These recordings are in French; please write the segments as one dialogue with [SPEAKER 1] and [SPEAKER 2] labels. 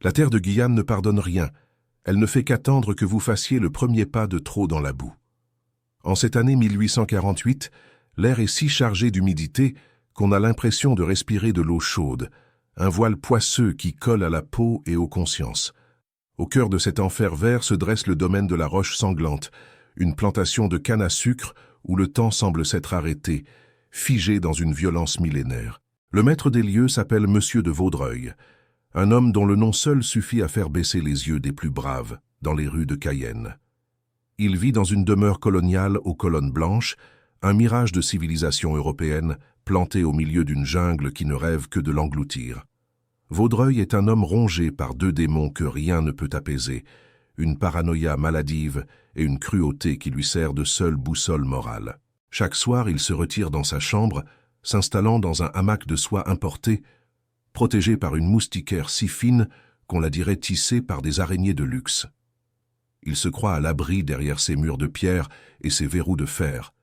[SPEAKER 1] La terre de Guyane ne pardonne rien. Elle ne fait qu'attendre que vous fassiez le premier pas de trop dans la boue. En cette année 1848, l'air est si chargé d'humidité qu'on a l'impression de respirer de l'eau chaude, un voile poisseux qui colle à la peau et aux consciences. Au cœur de cet enfer vert se dresse le domaine de la Roche Sanglante, une plantation de canne à sucre où le temps semble s'être arrêté, figé dans une violence millénaire. Le maître des lieux s'appelle Monsieur de Vaudreuil, un homme dont le nom seul suffit à faire baisser les yeux des plus braves dans les rues de Cayenne. Il vit dans une demeure coloniale aux colonnes blanches, un mirage de civilisation européenne planté au milieu d'une jungle qui ne rêve que de l'engloutir. Vaudreuil est un homme rongé par deux démons que rien ne peut apaiser, une paranoïa maladive et une cruauté qui lui sert de seule boussole morale. Chaque soir, il se retire dans sa chambre, s'installant dans un hamac de soie importé, protégé par une moustiquaire si fine qu'on la dirait tissée par des araignées de luxe. Il se croit à l'abri derrière ses murs de pierre et ses verrous de fer,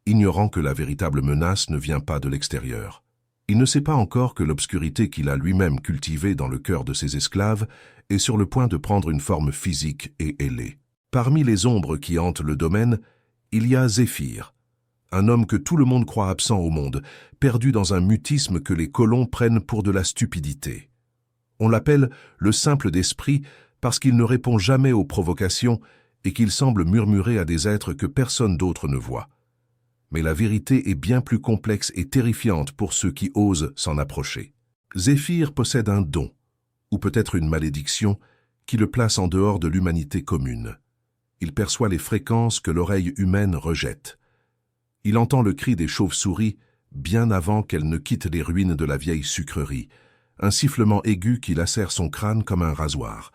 [SPEAKER 1] ignorant que la véritable menace ne vient pas de l'extérieur. Il ne sait pas encore que l'obscurité qu'il a lui-même cultivée dans le cœur de ses esclaves est sur le point de prendre une forme physique et ailée. Parmi les ombres qui hantent le domaine, il y a Zéphir, un homme que tout le monde croit absent au monde, perdu dans un mutisme que les colons prennent pour de la stupidité. On l'appelle le simple d'esprit parce qu'il ne répond jamais aux provocations et qu'il semble murmurer à des êtres que personne d'autre ne voit. Mais la vérité est bien plus complexe et terrifiante pour ceux qui osent s'en approcher. Zéphir possède un don, ou peut-être une malédiction, qui le place en dehors de l'humanité commune. Il perçoit les fréquences que l'oreille humaine rejette. Il entend le cri des chauves-souris bien avant qu'elles ne quittent les ruines de la vieille sucrerie, un sifflement aigu qui lacère son crâne comme un rasoir.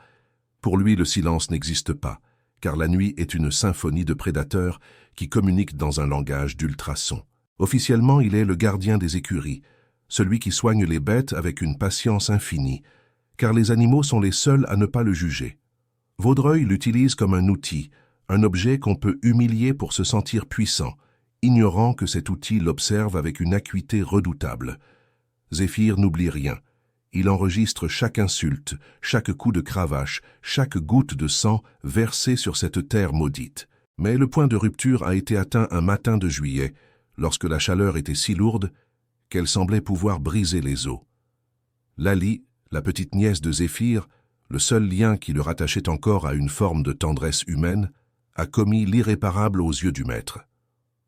[SPEAKER 1] Pour lui, le silence n'existe pas, car la nuit est une symphonie de prédateurs qui communiquent dans un langage d'ultrasons. Officiellement, il est le gardien des écuries, celui qui soigne les bêtes avec une patience infinie, car les animaux sont les seuls à ne pas le juger. Vaudreuil l'utilise comme un outil, un objet qu'on peut humilier pour se sentir puissant, ignorant que cet outil l'observe avec une acuité redoutable. Zéphir n'oublie rien. Il enregistre chaque insulte, chaque coup de cravache, chaque goutte de sang versée sur cette terre maudite. Mais le point de rupture a été atteint un matin de juillet, lorsque la chaleur était si lourde qu'elle semblait pouvoir briser les os. Lali, la petite nièce de Zéphir, le seul lien qui le rattachait encore à une forme de tendresse humaine, a commis l'irréparable aux yeux du maître.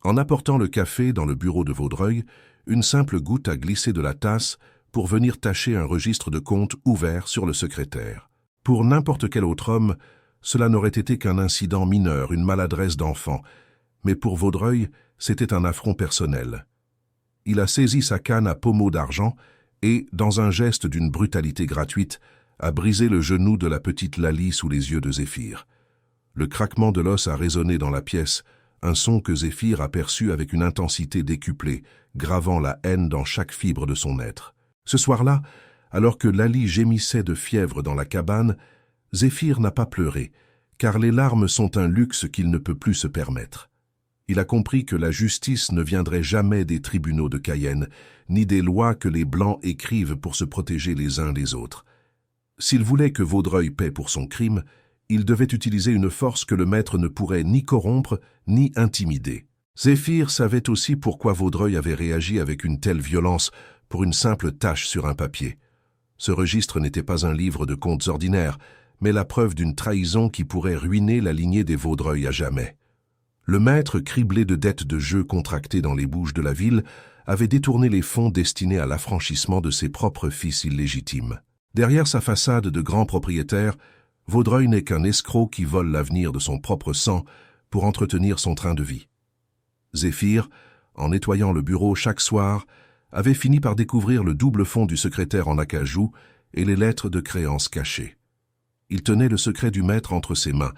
[SPEAKER 1] En apportant le café dans le bureau de Vaudreuil, une simple goutte a glissé de la tasse pour venir tacher un registre de compte ouvert sur le secrétaire. Pour n'importe quel autre homme, cela n'aurait été qu'un incident mineur, une maladresse d'enfant, mais pour Vaudreuil, c'était un affront personnel. Il a saisi sa canne à pommeau d'argent et, dans un geste d'une brutalité gratuite, a brisé le genou de la petite Lali sous les yeux de Zéphir. Le craquement de l'os a résonné dans la pièce, un son que Zéphir a perçu avec une intensité décuplée, gravant la haine dans chaque fibre de son être. Ce soir-là, alors que Lali gémissait de fièvre dans la cabane, Zéphir n'a pas pleuré, car les larmes sont un luxe qu'il ne peut plus se permettre. Il a compris que la justice ne viendrait jamais des tribunaux de Cayenne, ni des lois que les Blancs écrivent pour se protéger les uns les autres. S'il voulait que Vaudreuil paie pour son crime, il devait utiliser une force que le maître ne pourrait ni corrompre, ni intimider. Zéphir savait aussi pourquoi Vaudreuil avait réagi avec une telle violence pour une simple tache sur un papier. Ce registre n'était pas un livre de comptes ordinaires, mais la preuve d'une trahison qui pourrait ruiner la lignée des Vaudreuil à jamais. Le maître, criblé de dettes de jeu contractées dans les bouges de la ville, avait détourné les fonds destinés à l'affranchissement de ses propres fils illégitimes. Derrière sa façade de grand propriétaire, Vaudreuil n'est qu'un escroc qui vole l'avenir de son propre sang pour entretenir son train de vie. Zéphir, en nettoyant le bureau chaque soir, avait fini par découvrir le double fond du secrétaire en acajou et les lettres de créance cachées. Il tenait le secret du maître entre ses mains,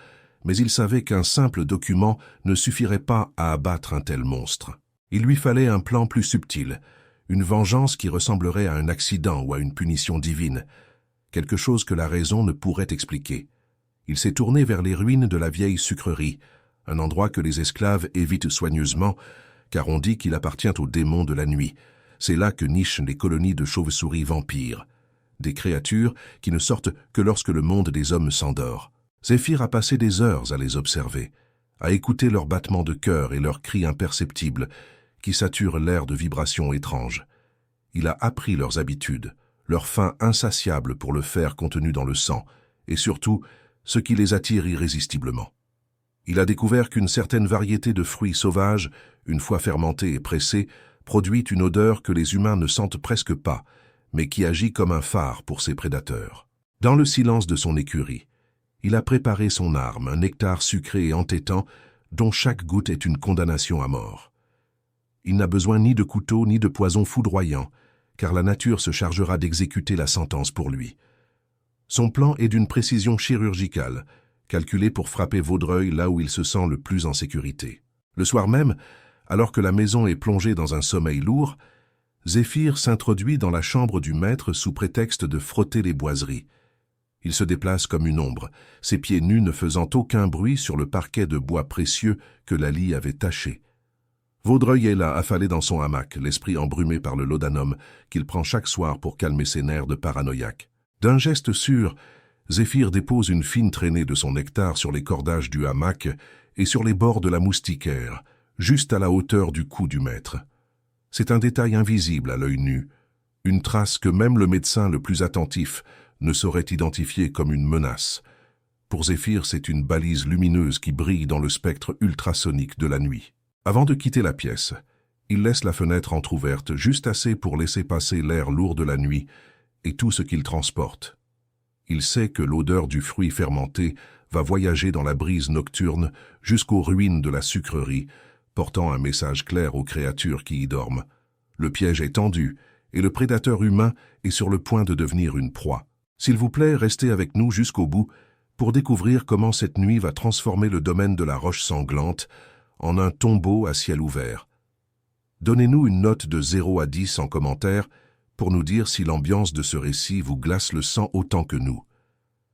[SPEAKER 1] mais il savait qu'un simple document ne suffirait pas à abattre un tel monstre. Il lui fallait un plan plus subtil, une vengeance qui ressemblerait à un accident ou à une punition divine, quelque chose que la raison ne pourrait expliquer. Il s'est tourné vers les ruines de la vieille sucrerie, un endroit que les esclaves évitent soigneusement, car on dit qu'il appartient aux démons de la nuit. C'est là que nichent les colonies de chauves-souris vampires, des créatures qui ne sortent que lorsque le monde des hommes s'endort. Zéphyr a passé des heures à les observer, à écouter leurs battements de cœur et leurs cris imperceptibles qui saturent l'air de vibrations étranges. Il a appris leurs habitudes, leur faim insatiable pour le fer contenu dans le sang, et surtout, ce qui les attire irrésistiblement. Il a découvert qu'une certaine variété de fruits sauvages, une fois fermentés et pressés, produit une odeur que les humains ne sentent presque pas, mais qui agit comme un phare pour ses prédateurs. Dans le silence de son écurie, il a préparé son arme, un nectar sucré et entêtant, dont chaque goutte est une condamnation à mort. Il n'a besoin ni de couteau ni de poison foudroyant, car la nature se chargera d'exécuter la sentence pour lui. Son plan est d'une précision chirurgicale, calculé pour frapper Vaudreuil là où il se sent le plus en sécurité. Le soir même, alors que la maison est plongée dans un sommeil lourd, Zéphyr s'introduit dans la chambre du maître sous prétexte de frotter les boiseries. Il se déplace comme une ombre, ses pieds nus ne faisant aucun bruit sur le parquet de bois précieux que Laly avait taché. Vaudreuil est là, affalé dans son hamac, l'esprit embrumé par le laudanum qu'il prend chaque soir pour calmer ses nerfs de paranoïaque. D'un geste sûr, Zéphyr dépose une fine traînée de son nectar sur les cordages du hamac et sur les bords de la moustiquaire, juste à la hauteur du cou du maître. C'est un détail invisible à l'œil nu, une trace que même le médecin le plus attentif ne saurait identifier comme une menace. Pour Zéphyr, c'est une balise lumineuse qui brille dans le spectre ultrasonique de la nuit. Avant de quitter la pièce, il laisse la fenêtre entr'ouverte juste assez pour laisser passer l'air lourd de la nuit et tout ce qu'il transporte. Il sait que l'odeur du fruit fermenté va voyager dans la brise nocturne jusqu'aux ruines de la sucrerie, portant un message clair aux créatures qui y dorment. Le piège est tendu et le prédateur humain est sur le point de devenir une proie. S'il vous plaît, restez avec nous jusqu'au bout pour découvrir comment cette nuit va transformer le domaine de la Roche Sanglante en un tombeau à ciel ouvert. Donnez-nous une note de 0 à 10 en commentaire pour nous dire si l'ambiance de ce récit vous glace le sang autant que nous.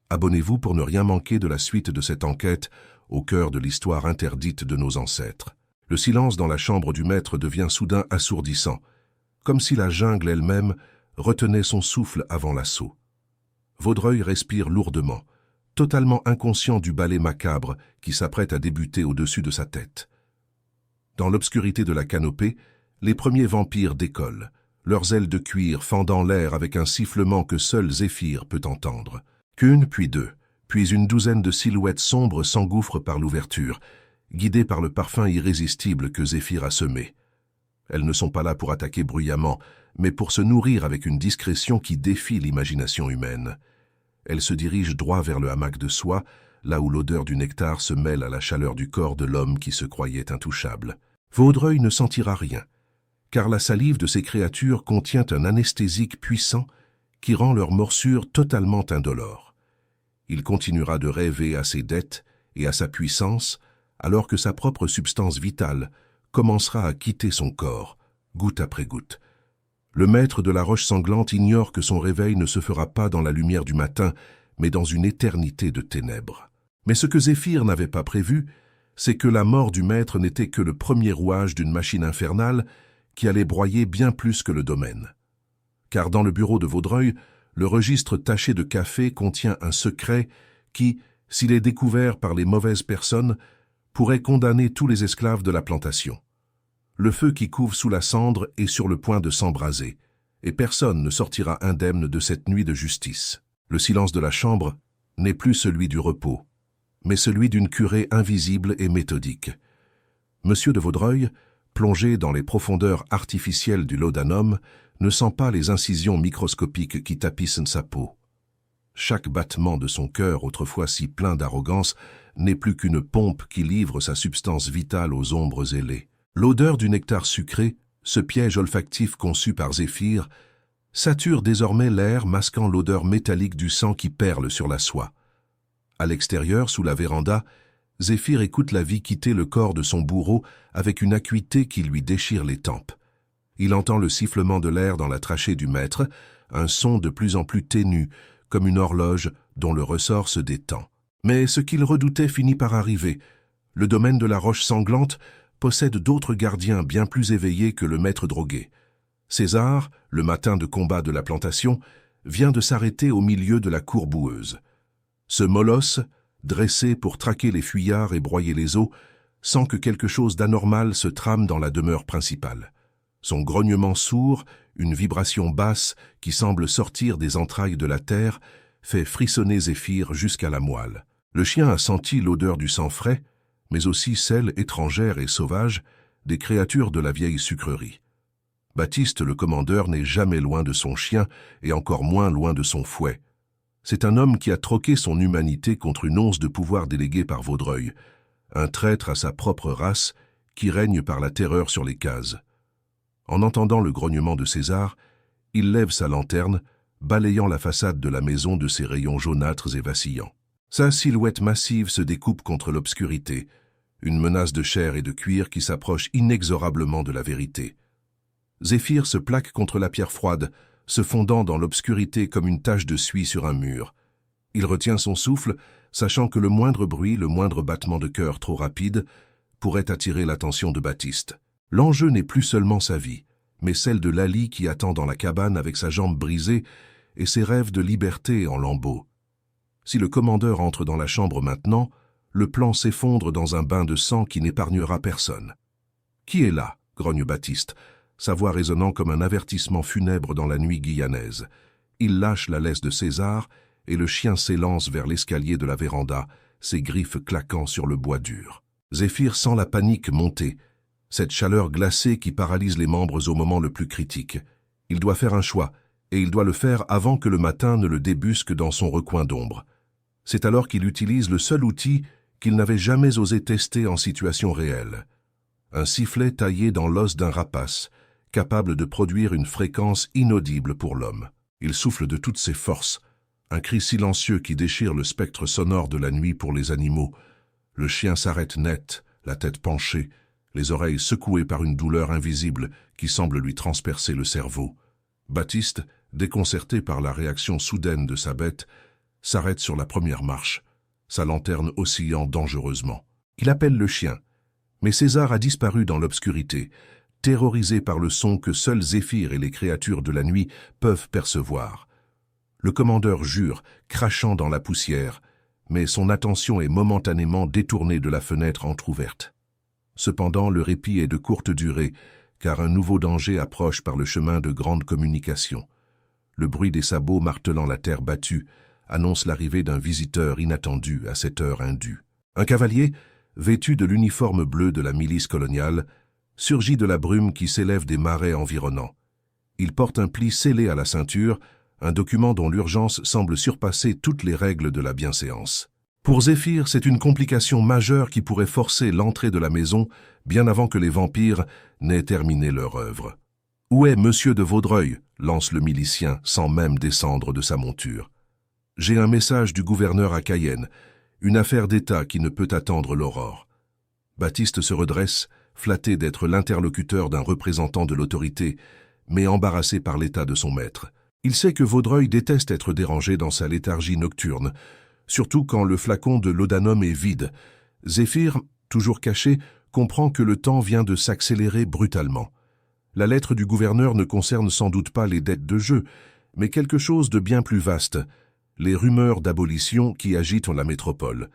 [SPEAKER 1] Abonnez-vous pour ne rien manquer de la suite de cette enquête au cœur de l'histoire interdite de nos ancêtres. Le silence dans la chambre du maître devient soudain assourdissant, comme si la jungle elle-même retenait son souffle avant l'assaut. Vaudreuil respire lourdement, totalement inconscient du ballet macabre qui s'apprête à débuter au-dessus de sa tête. Dans l'obscurité de la canopée, les premiers vampires décollent, leurs ailes de cuir fendant l'air avec un sifflement que seul Zéphyr peut entendre. Qu'une, puis deux, puis une douzaine de silhouettes sombres s'engouffrent par l'ouverture, guidées par le parfum irrésistible que Zéphyr a semé. Elles ne sont pas là pour attaquer bruyamment, mais pour se nourrir avec une discrétion qui défie l'imagination humaine. Elles se dirigent droit vers le hamac de soie, là où l'odeur du nectar se mêle à la chaleur du corps de l'homme qui se croyait intouchable. Vaudreuil ne sentira rien, car la salive de ces créatures contient un anesthésique puissant qui rend leur morsure totalement indolore. Il continuera de rêver à ses dettes et à sa puissance, alors que sa propre substance vitale commencera à quitter son corps, goutte après goutte. Le maître de la Roche Sanglante ignore que son réveil ne se fera pas dans la lumière du matin, mais dans une éternité de ténèbres. Mais ce que Zéphyr n'avait pas prévu, c'est que la mort du maître n'était que le premier rouage d'une machine infernale qui allait broyer bien plus que le domaine. Car dans le bureau de Vaudreuil, le registre taché de café contient un secret qui, s'il est découvert par les mauvaises personnes, pourrait condamner tous les esclaves de la plantation. Le feu qui couve sous la cendre est sur le point de s'embraser, et personne ne sortira indemne de cette nuit de justice. Le silence de la chambre n'est plus celui du repos, mais celui d'une curée invisible et méthodique. Monsieur de Vaudreuil, plongé dans les profondeurs artificielles du laudanum, ne sent pas les incisions microscopiques qui tapissent sa peau. Chaque battement de son cœur, autrefois si plein d'arrogance, n'est plus qu'une pompe qui livre sa substance vitale aux ombres ailées. L'odeur du nectar sucré, ce piège olfactif conçu par Zéphyr, sature désormais l'air masquant l'odeur métallique du sang qui perle sur la soie. À l'extérieur, sous la véranda, Zéphyr écoute la vie quitter le corps de son bourreau avec une acuité qui lui déchire les tempes. Il entend le sifflement de l'air dans la trachée du maître, un son de plus en plus ténu, comme une horloge dont le ressort se détend. Mais ce qu'il redoutait finit par arriver. Le domaine de la Roche Sanglante possède d'autres gardiens bien plus éveillés que le maître drogué. César, le matin de combat de la plantation, vient de s'arrêter au milieu de la cour boueuse. Ce molosse, dressé pour traquer les fuyards et broyer les os, sent que quelque chose d'anormal se trame dans la demeure principale. Son grognement sourd, une vibration basse qui semble sortir des entrailles de la terre, fait frissonner Zéphyr jusqu'à la moelle. Le chien a senti l'odeur du sang frais, mais aussi celle étrangère et sauvage des créatures de la vieille sucrerie. Baptiste le commandeur n'est jamais loin de son chien et encore moins loin de son fouet. C'est un homme qui a troqué son humanité contre une once de pouvoir déléguée par Vaudreuil, un traître à sa propre race qui règne par la terreur sur les cases. En entendant le grognement de César, il lève sa lanterne, balayant la façade de la maison de ses rayons jaunâtres et vacillants. Sa silhouette massive se découpe contre l'obscurité, une menace de chair et de cuir qui s'approche inexorablement de la vérité. Zéphyr se plaque contre la pierre froide, se fondant dans l'obscurité comme une tache de suie sur un mur. Il retient son souffle, sachant que le moindre bruit, le moindre battement de cœur trop rapide, pourrait attirer l'attention de Baptiste. L'enjeu n'est plus seulement sa vie, mais celle de Laly qui attend dans la cabane avec sa jambe brisée et ses rêves de liberté en lambeaux. Si le commandeur entre dans la chambre maintenant, le plan s'effondre dans un bain de sang qui n'épargnera personne. « Qui est là ?» grogne Baptiste, sa voix résonnant comme un avertissement funèbre dans la nuit guyanaise. Il lâche la laisse de César et le chien s'élance vers l'escalier de la véranda, ses griffes claquant sur le bois dur. Zéphyr sent la panique monter, cette chaleur glacée qui paralyse les membres au moment le plus critique. Il doit faire un choix, et il doit le faire avant que le matin ne le débusque dans son recoin d'ombre. C'est alors qu'il utilise le seul outil qu'il n'avait jamais osé tester en situation réelle. Un sifflet taillé dans l'os d'un rapace, capable de produire une fréquence inaudible pour l'homme. Il souffle de toutes ses forces, un cri silencieux qui déchire le spectre sonore de la nuit pour les animaux. Le chien s'arrête net, la tête penchée, les oreilles secouées par une douleur invisible qui semble lui transpercer le cerveau. Baptiste, déconcerté par la réaction soudaine de sa bête, s'arrête sur la première marche, sa lanterne oscillant dangereusement. Il appelle le chien, mais César a disparu dans l'obscurité, terrorisé par le son que seuls Zéphyr et les créatures de la nuit peuvent percevoir. Le commandeur jure, crachant dans la poussière, mais son attention est momentanément détournée de la fenêtre entr'ouverte. Cependant, le répit est de courte durée, car un nouveau danger approche par le chemin de grande communication. Le bruit des sabots martelant la terre battue annonce l'arrivée d'un visiteur inattendu à cette heure indue. Un cavalier, vêtu de l'uniforme bleu de la milice coloniale, surgit de la brume qui s'élève des marais environnants. Il porte un pli scellé à la ceinture, un document dont l'urgence semble surpasser toutes les règles de la bienséance. Pour Zéphyr, c'est une complication majeure qui pourrait forcer l'entrée de la maison bien avant que les vampires n'aient terminé leur œuvre. « Où est Monsieur de Vaudreuil ?» lance le milicien sans même descendre de sa monture. « J'ai un message du gouverneur à Cayenne, une affaire d'État qui ne peut attendre l'aurore. » Baptiste se redresse, flatté d'être l'interlocuteur d'un représentant de l'autorité, mais embarrassé par l'état de son maître. Il sait que Vaudreuil déteste être dérangé dans sa léthargie nocturne, surtout quand le flacon de laudanum est vide. Zéphyr, toujours caché, comprend que le temps vient de s'accélérer brutalement. La lettre du gouverneur ne concerne sans doute pas les dettes de jeu, mais quelque chose de bien plus vaste, les rumeurs d'abolition qui agitent la métropole.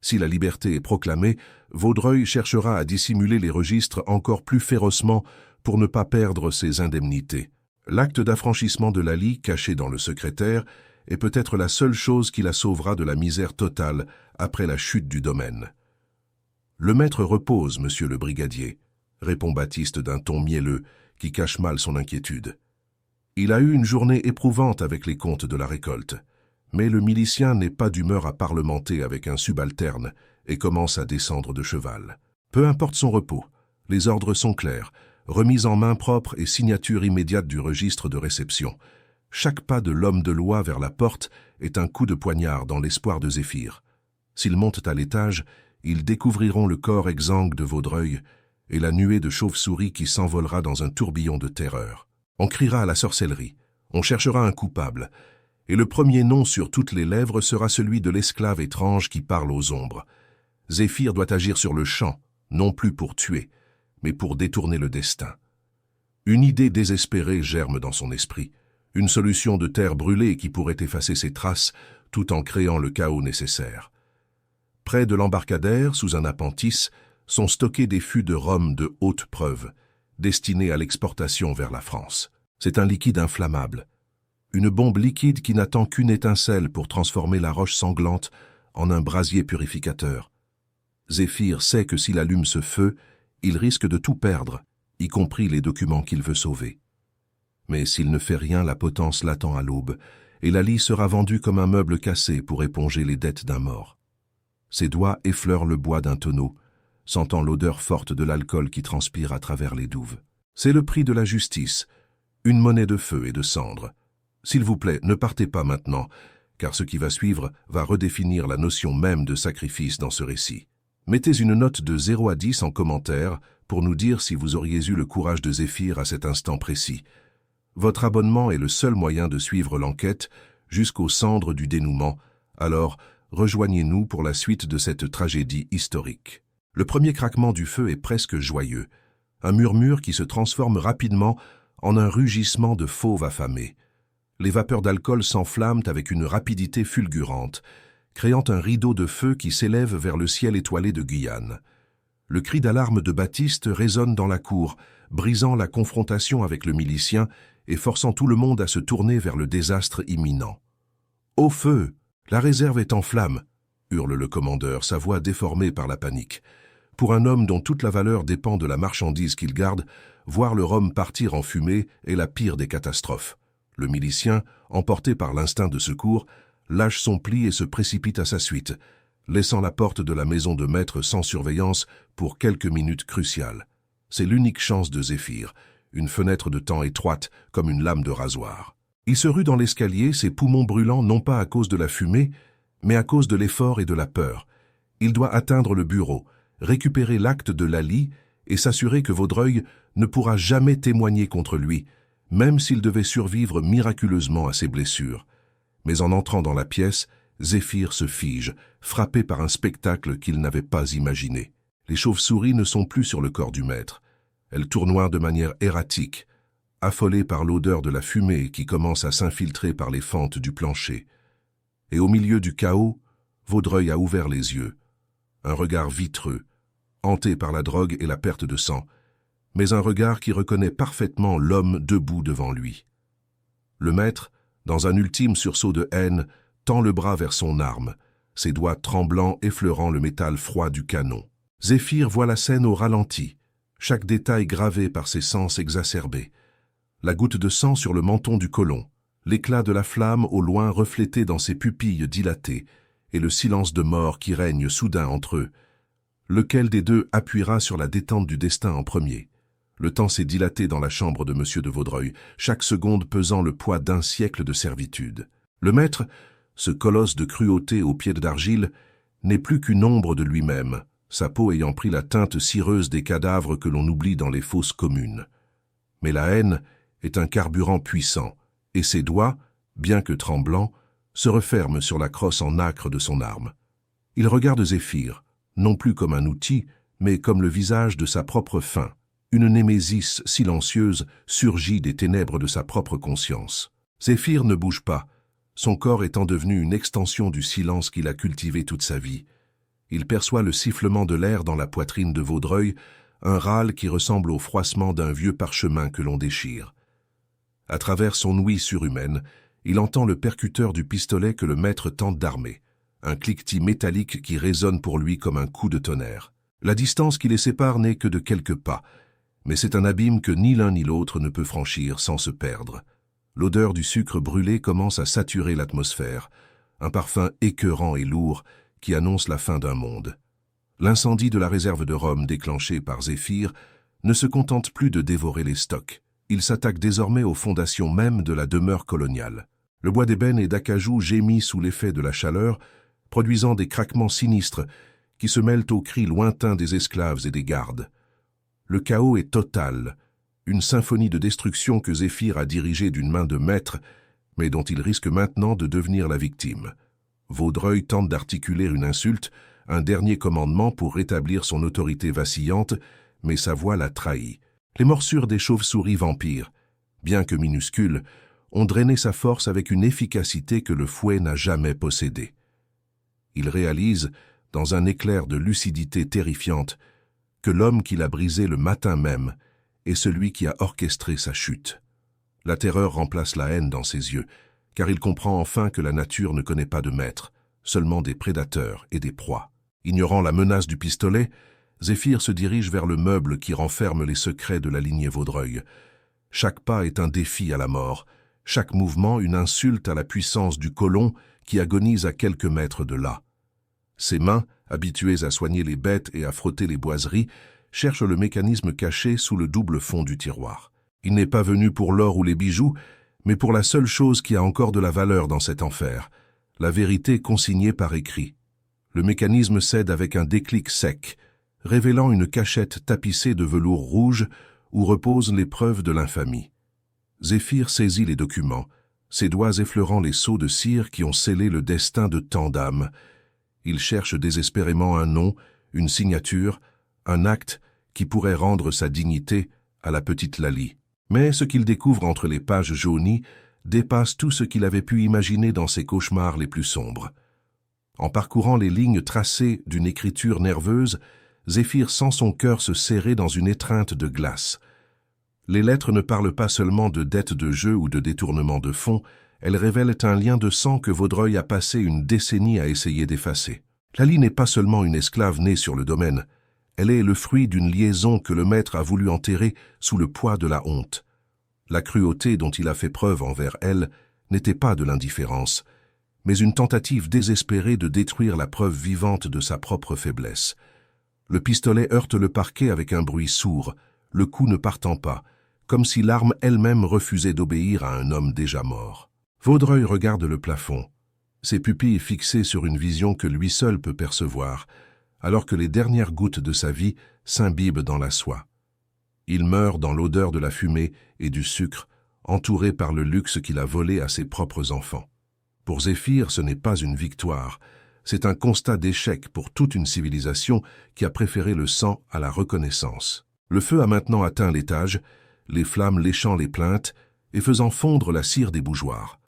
[SPEAKER 1] Si la liberté est proclamée, Vaudreuil cherchera à dissimuler les registres encore plus férocement pour ne pas perdre ses indemnités. L'acte d'affranchissement de Laly, caché dans le secrétaire, est peut-être la seule chose qui la sauvera de la misère totale après la chute du domaine. « Le maître repose, monsieur le brigadier », répond Baptiste d'un ton mielleux qui cache mal son inquiétude. Il a eu une journée éprouvante avec les comptes de la récolte, mais le milicien n'est pas d'humeur à parlementer avec un subalterne et commence à descendre de cheval. Peu importe son repos, les ordres sont clairs, remise en main propre et signature immédiate du registre de réception. Chaque pas de l'homme de loi vers la porte est un coup de poignard dans l'espoir de Zéphyr. S'ils montent à l'étage, ils découvriront le corps exsangue de Vaudreuil et la nuée de chauves-souris qui s'envolera dans un tourbillon de terreur. On criera à la sorcellerie, on cherchera un coupable, et le premier nom sur toutes les lèvres sera celui de l'esclave étrange qui parle aux ombres. Zéphyr doit agir sur le champ, non plus pour tuer, mais pour détourner le destin. Une idée désespérée germe dans son esprit, Une solution de terre brûlée qui pourrait effacer ses traces tout en créant le chaos nécessaire. Près de l'embarcadère, sous un appentis, sont stockés des fûts de rhum de haute preuve, destinés à l'exportation vers la France. C'est un liquide inflammable. Une bombe liquide qui n'attend qu'une étincelle pour transformer la roche sanglante en un brasier purificateur. Zéphyr sait que s'il allume ce feu, il risque de tout perdre, y compris les documents qu'il veut sauver. Mais s'il ne fait rien, la potence l'attend à l'aube, et Lali sera vendue comme un meuble cassé pour éponger les dettes d'un mort. Ses doigts effleurent le bois d'un tonneau, sentant l'odeur forte de l'alcool qui transpire à travers les douves. C'est le prix de la justice, une monnaie de feu et de cendre. S'il vous plaît, ne partez pas maintenant, car ce qui va suivre va redéfinir la notion même de sacrifice dans ce récit. Mettez une note de 0 à 10 en commentaire pour nous dire si vous auriez eu le courage de Zéphyr à cet instant précis. Votre abonnement est le seul moyen de suivre l'enquête jusqu'aux cendres du dénouement, alors rejoignez-nous pour la suite de cette tragédie historique. Le premier craquement du feu est presque joyeux, un murmure qui se transforme rapidement en un rugissement de fauve affamé. Les vapeurs d'alcool s'enflamment avec une rapidité fulgurante, créant un rideau de feu qui s'élève vers le ciel étoilé de Guyane. Le cri d'alarme de Baptiste résonne dans la cour, brisant la confrontation avec le milicien et forçant tout le monde à se tourner vers le désastre imminent. « Au feu! La réserve est en flammes !» hurle le commandeur, sa voix déformée par la panique. Pour un homme dont toute la valeur dépend de la marchandise qu'il garde, voir le rhum partir en fumée est la pire des catastrophes. Le milicien, emporté par l'instinct de secours, lâche son pli et se précipite à sa suite, laissant la porte de la maison de maître sans surveillance pour quelques minutes cruciales. C'est l'unique chance de Zéphyr, une fenêtre de temps étroite comme une lame de rasoir. Il se rue dans l'escalier, ses poumons brûlants non pas à cause de la fumée, mais à cause de l'effort et de la peur. Il doit atteindre le bureau, récupérer l'acte de Lali et s'assurer que Vaudreuil ne pourra jamais témoigner contre lui, même s'il devait survivre miraculeusement à ses blessures. Mais en entrant dans la pièce, Zéphyr se fige, frappé par un spectacle qu'il n'avait pas imaginé. Les chauves-souris ne sont plus sur le corps du maître. Elles tournoient de manière erratique, affolées par l'odeur de la fumée qui commence à s'infiltrer par les fentes du plancher. Et au milieu du chaos, Vaudreuil a ouvert les yeux. Un regard vitreux, hanté par la drogue et la perte de sang, mais un regard qui reconnaît parfaitement l'homme debout devant lui. Le maître, dans un ultime sursaut de haine, tend le bras vers son arme, ses doigts tremblants effleurant le métal froid du canon. Zéphyr voit la scène au ralenti, chaque détail gravé par ses sens exacerbés. La goutte de sang sur le menton du colon, l'éclat de la flamme au loin reflété dans ses pupilles dilatées, et le silence de mort qui règne soudain entre eux. Lequel des deux appuiera sur la détente du destin en premier? Le temps s'est dilaté dans la chambre de M. de Vaudreuil, chaque seconde pesant le poids d'un siècle de servitude. Le maître, ce colosse de cruauté aux pieds d'argile, n'est plus qu'une ombre de lui-même, sa peau ayant pris la teinte cireuse des cadavres que l'on oublie dans les fosses communes. Mais la haine est un carburant puissant, et ses doigts, bien que tremblants, se referment sur la crosse en nacre de son arme. Il regarde Zéphyr, non plus comme un outil, mais comme le visage de sa propre fin. Une némésis silencieuse surgit des ténèbres de sa propre conscience. Zéphyr ne bouge pas, son corps étant devenu une extension du silence qu'il a cultivé toute sa vie. Il perçoit le sifflement de l'air dans la poitrine de Vaudreuil, un râle qui ressemble au froissement d'un vieux parchemin que l'on déchire. À travers son ouïe surhumaine, il entend le percuteur du pistolet que le maître tente d'armer, un cliquetis métallique qui résonne pour lui comme un coup de tonnerre. La distance qui les sépare n'est que de quelques pas, mais c'est un abîme que ni l'un ni l'autre ne peut franchir sans se perdre. L'odeur du sucre brûlé commence à saturer l'atmosphère, un parfum écœurant et lourd qui annonce la fin d'un monde. L'incendie de la réserve de rhum déclenché par Zéphyr ne se contente plus de dévorer les stocks. Il s'attaque désormais aux fondations mêmes de la demeure coloniale. Le bois d'ébène et d'acajou gémit sous l'effet de la chaleur, produisant des craquements sinistres qui se mêlent aux cris lointains des esclaves et des gardes. Le chaos est total, une symphonie de destruction que Zéphyr a dirigée d'une main de maître, mais dont il risque maintenant de devenir la victime. Vaudreuil tente d'articuler une insulte, un dernier commandement pour rétablir son autorité vacillante, mais sa voix l'a trahi. Les morsures des chauves-souris vampires, bien que minuscules, ont drainé sa force avec une efficacité que le fouet n'a jamais possédée. Il réalise, dans un éclair de lucidité terrifiante, que l'homme qu'il a brisé le matin même est celui qui a orchestré sa chute. La terreur remplace la haine dans ses yeux, car il comprend enfin que la nature ne connaît pas de maître, seulement des prédateurs et des proies. Ignorant la menace du pistolet, Zéphyr se dirige vers le meuble qui renferme les secrets de la lignée Vaudreuil. Chaque pas est un défi à la mort, chaque mouvement une insulte à la puissance du colon qui agonise à quelques mètres de là. Ses mains, habituées à soigner les bêtes et à frotter les boiseries, cherchent le mécanisme caché sous le double fond du tiroir. Il n'est pas venu pour l'or ou les bijoux, mais pour la seule chose qui a encore de la valeur dans cet enfer, la vérité consignée par écrit. Le mécanisme cède avec un déclic sec, révélant une cachette tapissée de velours rouge où reposent les preuves de l'infamie. Zéphyr saisit les documents, ses doigts effleurant les sceaux de cire qui ont scellé le destin de tant d'âmes. Il cherche désespérément un nom, une signature, un acte qui pourrait rendre sa dignité à la petite Laly. Mais ce qu'il découvre entre les pages jaunies dépasse tout ce qu'il avait pu imaginer dans ses cauchemars les plus sombres. En parcourant les lignes tracées d'une écriture nerveuse, Zéphyr sent son cœur se serrer dans une étreinte de glace. Les lettres ne parlent pas seulement de dettes de jeu ou de détournement de fonds, elles révèlent un lien de sang que Vaudreuil a passé une décennie à essayer d'effacer. Laly n'est pas seulement une esclave née sur le domaine, elle est le fruit d'une liaison que le maître a voulu enterrer sous le poids de la honte. La cruauté dont il a fait preuve envers elle n'était pas de l'indifférence, mais une tentative désespérée de détruire la preuve vivante de sa propre faiblesse. Le pistolet heurte le parquet avec un bruit sourd, le coup ne partant pas, comme si l'arme elle-même refusait d'obéir à un homme déjà mort. Vaudreuil regarde le plafond, ses pupilles fixées sur une vision que lui seul peut percevoir, alors que les dernières gouttes de sa vie s'imbibent dans la soie. Il meurt dans l'odeur de la fumée et du sucre, entouré par le luxe qu'il a volé à ses propres enfants. Pour Zéphyr, ce n'est pas une victoire, c'est un constat d'échec pour toute une civilisation qui a préféré le sang à la reconnaissance. Le feu a maintenant atteint l'étage, les flammes léchant les plaintes et faisant fondre la cire des bougeoirs.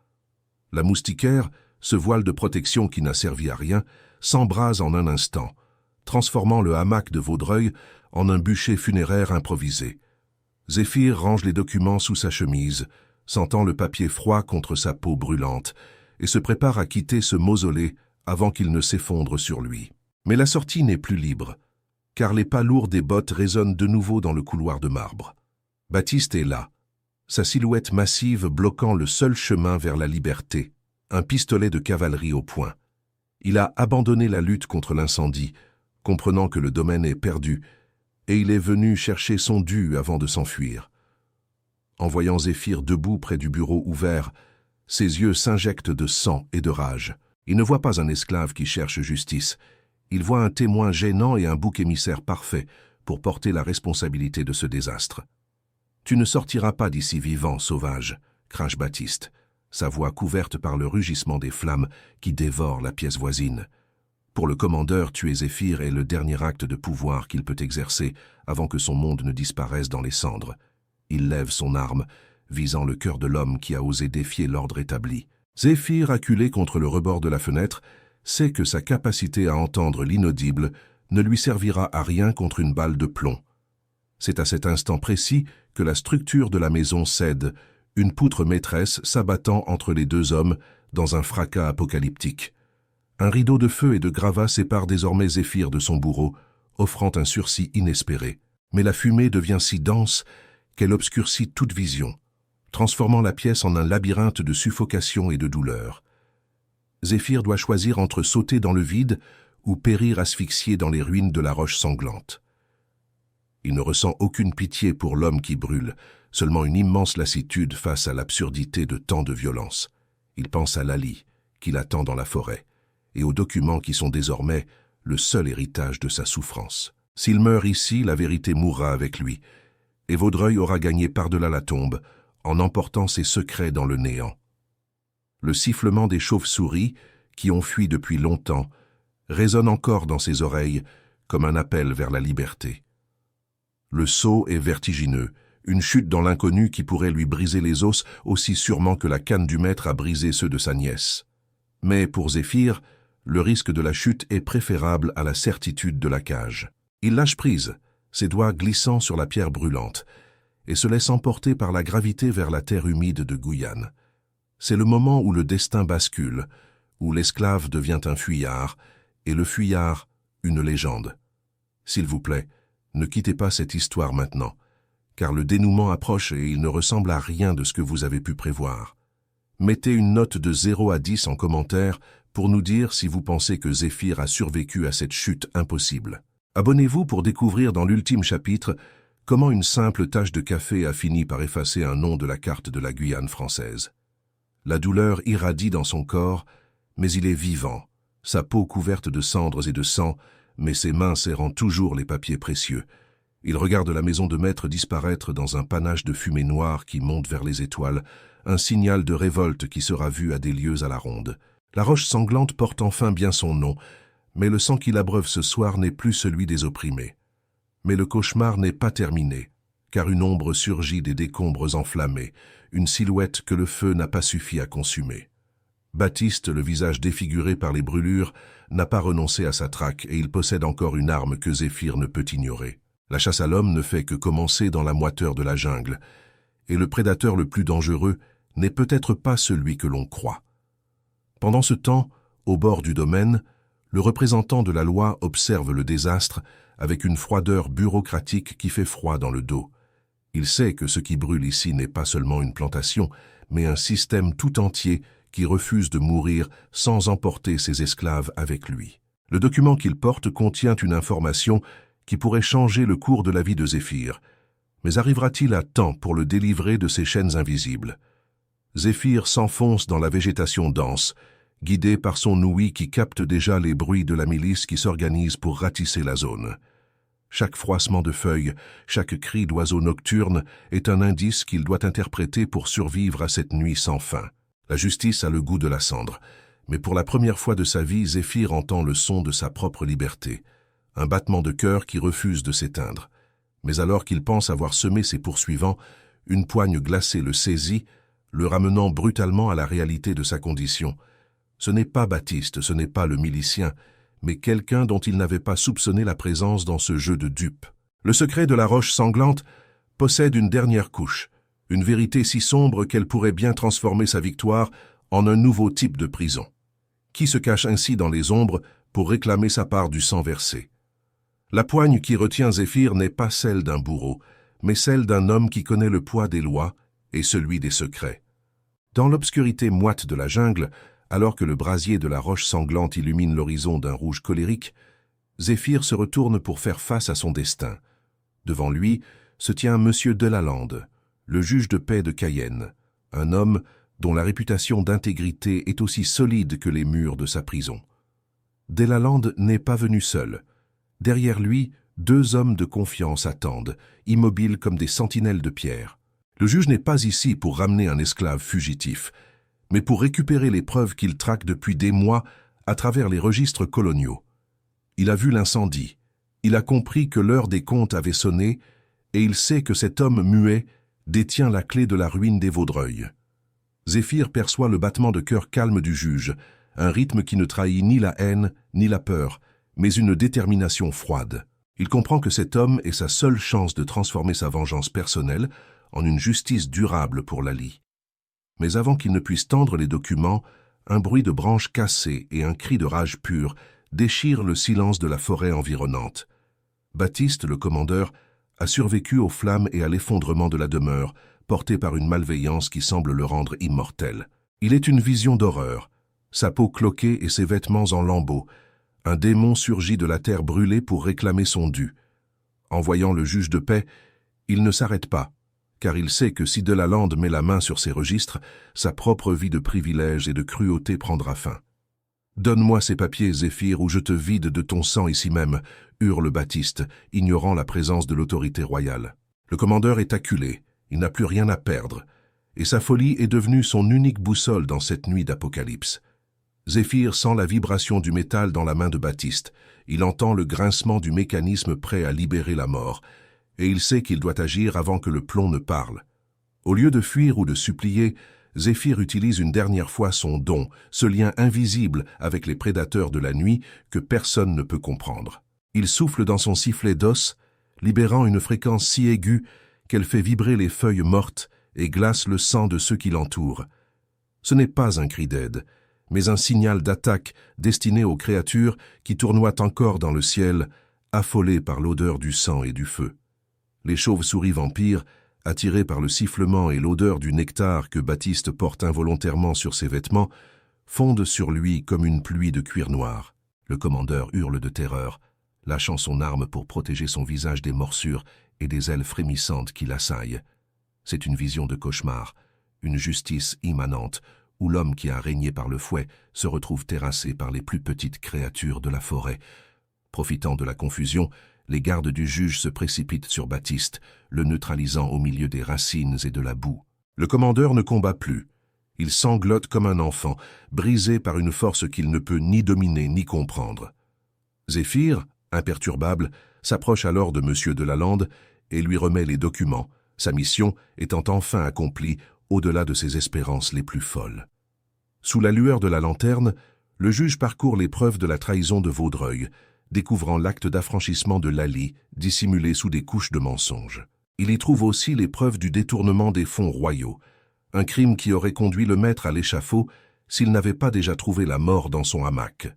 [SPEAKER 1] La moustiquaire, ce voile de protection qui n'a servi à rien, s'embrase en un instant, transformant le hamac de Vaudreuil en un bûcher funéraire improvisé. Zéphyr range les documents sous sa chemise, sentant le papier froid contre sa peau brûlante, et se prépare à quitter ce mausolée avant qu'il ne s'effondre sur lui. Mais la sortie n'est plus libre, car les pas lourds des bottes résonnent de nouveau dans le couloir de marbre. Baptiste est là, sa silhouette massive bloquant le seul chemin vers la liberté, un pistolet de cavalerie au poing. Il a abandonné la lutte contre l'incendie, comprenant que le domaine est perdu, et il est venu chercher son dû avant de s'enfuir. En voyant Zéphyr debout près du bureau ouvert, ses yeux s'injectent de sang et de rage. Il ne voit pas un esclave qui cherche justice, il voit un témoin gênant et un bouc émissaire parfait pour porter la responsabilité de ce désastre. « Tu ne sortiras pas d'ici vivant, sauvage », crache Baptiste, sa voix couverte par le rugissement des flammes qui dévorent la pièce voisine. Pour le commandeur, tuer Zéphyr est le dernier acte de pouvoir qu'il peut exercer avant que son monde ne disparaisse dans les cendres. Il lève son arme, visant le cœur de l'homme qui a osé défier l'ordre établi. Zéphyr, acculé contre le rebord de la fenêtre, sait que sa capacité à entendre l'inaudible ne lui servira à rien contre une balle de plomb. C'est à cet instant précis que la structure de la maison cède, une poutre maîtresse s'abattant entre les deux hommes dans un fracas apocalyptique. Un rideau de feu et de gravats sépare désormais Zéphyr de son bourreau, offrant un sursis inespéré. Mais la fumée devient si dense qu'elle obscurcit toute vision, transformant la pièce en un labyrinthe de suffocation et de douleur. Zéphyr doit choisir entre sauter dans le vide ou périr asphyxié dans les ruines de la roche sanglante. Il ne ressent aucune pitié pour l'homme qui brûle, seulement une immense lassitude face à l'absurdité de tant de violence. Il pense à Laly, qui l'attend dans la forêt, et aux documents qui sont désormais le seul héritage de sa souffrance. S'il meurt ici, la vérité mourra avec lui, et Vaudreuil aura gagné par-delà la tombe, en emportant ses secrets dans le néant. Le sifflement des chauves-souris, qui ont fui depuis longtemps, résonne encore dans ses oreilles comme un appel vers la liberté. Le saut est vertigineux, Une chute dans l'inconnu qui pourrait lui briser les os aussi sûrement que la canne du maître a brisé ceux de sa nièce. Mais pour Zéphyr, le risque de la chute est préférable à la certitude de la cage. Il lâche prise, ses doigts glissant sur la pierre brûlante, et se laisse emporter par la gravité vers la terre humide de Guyane. C'est le moment où le destin bascule, où l'esclave devient un fuyard, et le fuyard une légende. S'il vous plaît, ne quittez pas cette histoire maintenant, car le dénouement approche et il ne ressemble à rien de ce que vous avez pu prévoir. Mettez une note de 0 à 10 en commentaire pour nous dire si vous pensez que Zéphyr a survécu à cette chute impossible. Abonnez-vous pour découvrir dans l'ultime chapitre comment une simple tache de café a fini par effacer un nom de la carte de la Guyane française. La douleur irradie dans son corps, mais il est vivant, sa peau couverte de cendres et de sang, mais ses mains serrant toujours les papiers précieux. Il regarde la maison de maître disparaître dans un panache de fumée noire qui monte vers les étoiles, un signal de révolte qui sera vu à des lieues à la ronde. La roche sanglante porte enfin bien son nom, mais le sang qu'il abreuve ce soir n'est plus celui des opprimés. Mais le cauchemar n'est pas terminé, car une ombre surgit des décombres enflammés, une silhouette que le feu n'a pas suffi à consumer. Baptiste, le visage défiguré par les brûlures, n'a pas renoncé à sa traque et il possède encore une arme que Zéphyr ne peut ignorer. La chasse à l'homme ne fait que commencer dans la moiteur de la jungle, et le prédateur le plus dangereux n'est peut-être pas celui que l'on croit. Pendant ce temps, au bord du domaine, le représentant de la loi observe le désastre avec une froideur bureaucratique qui fait froid dans le dos. Il sait que ce qui brûle ici n'est pas seulement une plantation, mais un système tout entier qui refuse de mourir sans emporter ses esclaves avec lui. Le document qu'il porte contient une information qui pourrait changer le cours de la vie de Zéphyr, mais arrivera-t-il à temps pour le délivrer de ces chaînes invisibles? Zéphyr s'enfonce dans la végétation dense, guidé par son ouïe qui capte déjà les bruits de la milice qui s'organise pour ratisser la zone. Chaque froissement de feuilles, chaque cri d'oiseau nocturne est un indice qu'il doit interpréter pour survivre à cette nuit sans fin. La justice a le goût de la cendre, mais pour la première fois de sa vie, Zéphyr entend le son de sa propre liberté, un battement de cœur qui refuse de s'éteindre. Mais alors qu'il pense avoir semé ses poursuivants, une poigne glacée le saisit, le ramenant brutalement à la réalité de sa condition. Ce n'est pas Baptiste, ce n'est pas le milicien, mais quelqu'un dont il n'avait pas soupçonné la présence dans ce jeu de dupes. Le secret de la roche sanglante possède une dernière couche, une vérité si sombre qu'elle pourrait bien transformer sa victoire en un nouveau type de prison. Qui se cache ainsi dans les ombres pour réclamer sa part du sang versé? La poigne qui retient Zéphyr n'est pas celle d'un bourreau, mais celle d'un homme qui connaît le poids des lois et celui des secrets. Dans l'obscurité moite de la jungle, alors que le brasier de la roche sanglante illumine l'horizon d'un rouge colérique, Zéphyr se retourne pour faire face à son destin. Devant lui se tient Monsieur Delalande, le juge de paix de Cayenne, un homme dont la réputation d'intégrité est aussi solide que les murs de sa prison. Delalande n'est pas venu seul. Derrière lui, 2 hommes de confiance attendent, immobiles comme des sentinelles de pierre. Le juge n'est pas ici pour ramener un esclave fugitif, mais pour récupérer les preuves qu'il traque depuis des mois à travers les registres coloniaux. Il a vu l'incendie, il a compris que l'heure des comptes avait sonné, et il sait que cet homme muet détient la clé de la ruine des Vaudreuil. Zéphyr perçoit le battement de cœur calme du juge, un rythme qui ne trahit ni la haine ni la peur, mais une détermination froide. Il comprend que cet homme est sa seule chance de transformer sa vengeance personnelle en une justice durable pour Lali. Mais avant qu'il ne puisse tendre les documents, un bruit de branches cassées et un cri de rage pure déchirent le silence de la forêt environnante. Baptiste, le commandeur, a survécu aux flammes et à l'effondrement de la demeure, porté par une malveillance qui semble le rendre immortel. Il est une vision d'horreur, sa peau cloquée et ses vêtements en lambeaux. Un démon surgit de la terre brûlée pour réclamer son dû. En voyant le juge de paix, il ne s'arrête pas, car il sait que si Delalande met la main sur ses registres, sa propre vie de privilège et de cruauté prendra fin. « Donne-moi ces papiers, Zéphyr, ou je te vide de ton sang ici même », hurle Baptiste, ignorant la présence de l'autorité royale. Le commandeur est acculé, il n'a plus rien à perdre, et sa folie est devenue son unique boussole dans cette nuit d'apocalypse. Zéphyr sent la vibration du métal dans la main de Baptiste, il entend le grincement du mécanisme prêt à libérer la mort, et il sait qu'il doit agir avant que le plomb ne parle. Au lieu de fuir ou de supplier, Zéphyr utilise une dernière fois son don, ce lien invisible avec les prédateurs de la nuit que personne ne peut comprendre. Il souffle dans son sifflet d'os, libérant une fréquence si aiguë qu'elle fait vibrer les feuilles mortes et glace le sang de ceux qui l'entourent. Ce n'est pas un cri d'aide, mais un signal d'attaque destiné aux créatures qui tournoient encore dans le ciel, affolées par l'odeur du sang et du feu. Les chauves-souris vampires, attirés par le sifflement et l'odeur du nectar que Baptiste porte involontairement sur ses vêtements, fondent sur lui comme une pluie de cuir noir. Le commandeur hurle de terreur, lâchant son arme pour protéger son visage des morsures et des ailes frémissantes qui l'assaillent. C'est une vision de cauchemar, une justice immanente, où l'homme qui a régné par le fouet se retrouve terrassé par les plus petites créatures de la forêt. Profitant de la confusion, les gardes du juge se précipitent sur Baptiste, le neutralisant au milieu des racines et de la boue. Le commandeur ne combat plus. Il sanglote comme un enfant, brisé par une force qu'il ne peut ni dominer ni comprendre. Zéphyr, imperturbable, s'approche alors de M. de Lalande et lui remet les documents, sa mission étant enfin accomplie au-delà de ses espérances les plus folles. Sous la lueur de la lanterne, le juge parcourt les preuves de la trahison de Vaudreuil, découvrant l'acte d'affranchissement de Laly, dissimulé sous des couches de mensonges. Il y trouve aussi les preuves du détournement des fonds royaux, un crime qui aurait conduit le maître à l'échafaud s'il n'avait pas déjà trouvé la mort dans son hamac.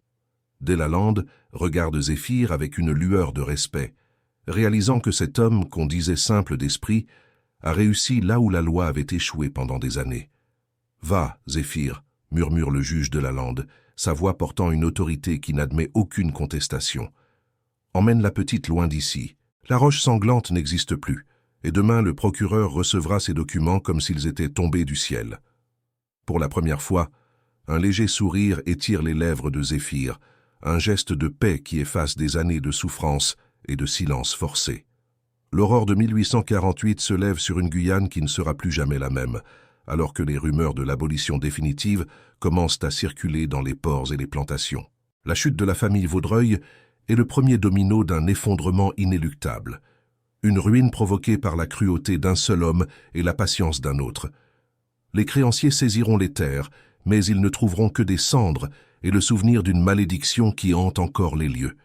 [SPEAKER 1] De Lalande regarde Zéphyr avec une lueur de respect, réalisant que cet homme qu'on disait simple d'esprit a réussi là où la loi avait échoué pendant des années. « Va, Zéphyr », murmure le juge de Lalande, sa voix portant une autorité qui n'admet aucune contestation. « Emmène la petite loin d'ici. La roche sanglante n'existe plus, et demain le procureur recevra ces documents comme s'ils étaient tombés du ciel. » Pour la première fois, un léger sourire étire les lèvres de Zéphyr, un geste de paix qui efface des années de souffrance et de silence forcé. L'aurore de 1848 se lève sur une Guyane qui ne sera plus jamais la même, alors que les rumeurs de l'abolition définitive commencent à circuler dans les ports et les plantations. La chute de la famille Vaudreuil est le premier domino d'un effondrement inéluctable, une ruine provoquée par la cruauté d'un seul homme et la patience d'un autre. Les créanciers saisiront les terres, mais ils ne trouveront que des cendres et le souvenir d'une malédiction qui hante encore les lieux.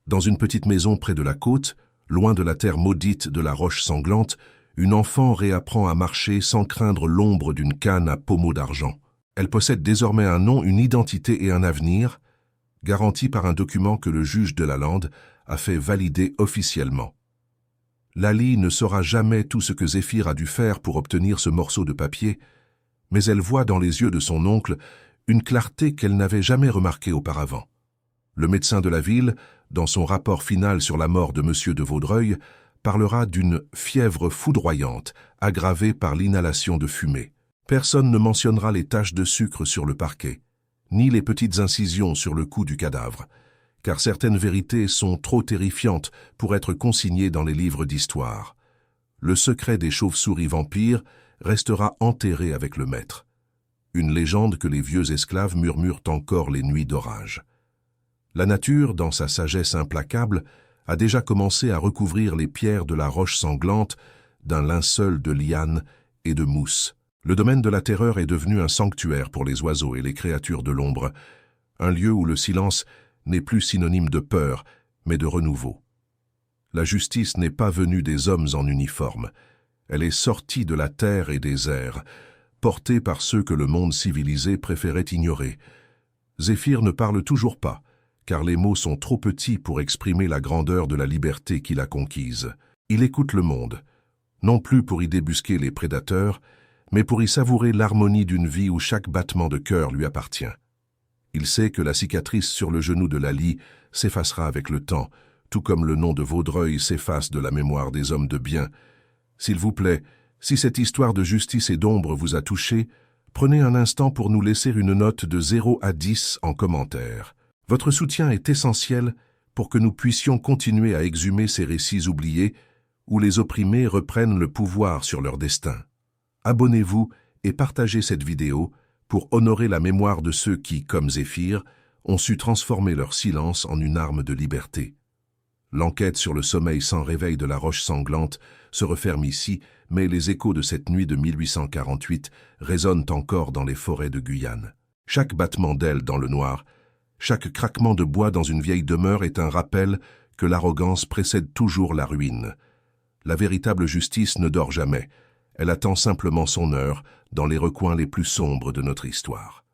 [SPEAKER 1] Dans une petite maison près de la côte, loin de la terre maudite de la roche sanglante, une enfant réapprend à marcher sans craindre l'ombre d'une canne à pommeau d'argent. Elle possède désormais un nom, une identité et un avenir, garantis par un document que le juge de Lalande a fait valider officiellement. Laly ne saura jamais tout ce que Zéphyr a dû faire pour obtenir ce morceau de papier, mais elle voit dans les yeux de son oncle une clarté qu'elle n'avait jamais remarquée auparavant. Le médecin de la ville, dans son rapport final sur la mort de M. de Vaudreuil, parlera d'une fièvre foudroyante, aggravée par l'inhalation de fumée. Personne ne mentionnera les taches de sucre sur le parquet, ni les petites incisions sur le cou du cadavre, car certaines vérités sont trop terrifiantes pour être consignées dans les livres d'histoire. Le secret des chauves-souris vampires restera enterré avec le maître. Une légende que les vieux esclaves murmurent encore les nuits d'orage. La nature, dans sa sagesse implacable, a déjà commencé à recouvrir les pierres de la roche sanglante d'un linceul de lianes et de mousse. Le domaine de la terreur est devenu un sanctuaire pour les oiseaux et les créatures de l'ombre, un lieu où le silence n'est plus synonyme de peur, mais de renouveau. La justice n'est pas venue des hommes en uniforme, elle est sortie de la terre et des airs, portée par ceux que le monde civilisé préférait ignorer. Zéphyr ne parle toujours pas, car les mots sont trop petits pour exprimer la grandeur de la liberté qu'il a conquise. Il écoute le monde, non plus pour y débusquer les prédateurs, mais pour y savourer l'harmonie d'une vie où chaque battement de cœur lui appartient. Il sait que la cicatrice sur le genou de Laly s'effacera avec le temps, tout comme le nom de Vaudreuil s'efface de la mémoire des hommes de bien. S'il vous plaît, si cette histoire de justice et d'ombre vous a touché, prenez un instant pour nous laisser une note de 0 à 10 en commentaire. Votre soutien est essentiel pour que nous puissions continuer à exhumer ces récits oubliés où les opprimés reprennent le pouvoir sur leur destin. Abonnez-vous et partagez cette vidéo pour honorer la mémoire de ceux qui, comme Zéphyr, ont su transformer leur silence en une arme de liberté. L'enquête sur le sommeil sans réveil de la Roche Sanglante se referme ici, mais les échos de cette nuit de 1848 résonnent encore dans les forêts de Guyane. Chaque battement d'aile dans le noir, chaque craquement de bois dans une vieille demeure est un rappel que l'arrogance précède toujours la ruine. La véritable justice ne dort jamais, elle attend simplement son heure dans les recoins les plus sombres de notre histoire.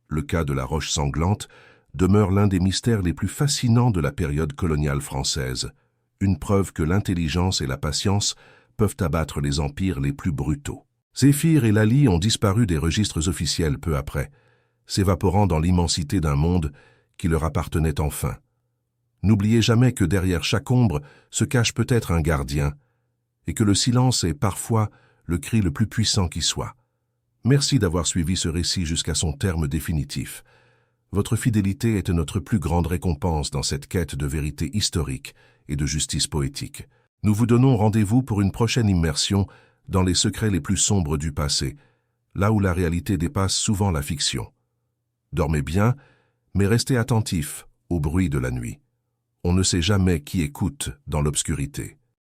[SPEAKER 1] Le cas de la Roche Sanglante demeure l'un des mystères les plus fascinants de la période coloniale française, une preuve que l'intelligence et la patience peuvent abattre les empires les plus brutaux. Zéphyr et Lali ont disparu des registres officiels peu après, s'évaporant dans l'immensité d'un monde qui leur appartenait enfin. N'oubliez jamais que derrière chaque ombre se cache peut-être un gardien, et que le silence est parfois le cri le plus puissant qui soit. Merci d'avoir suivi ce récit jusqu'à son terme définitif. Votre fidélité est notre plus grande récompense dans cette quête de vérité historique et de justice poétique. Nous vous donnons rendez-vous pour une prochaine immersion dans les secrets les plus sombres du passé, là où la réalité dépasse souvent la fiction. Dormez bien, mais restez attentifs au bruit de la nuit. On ne sait jamais qui écoute dans l'obscurité.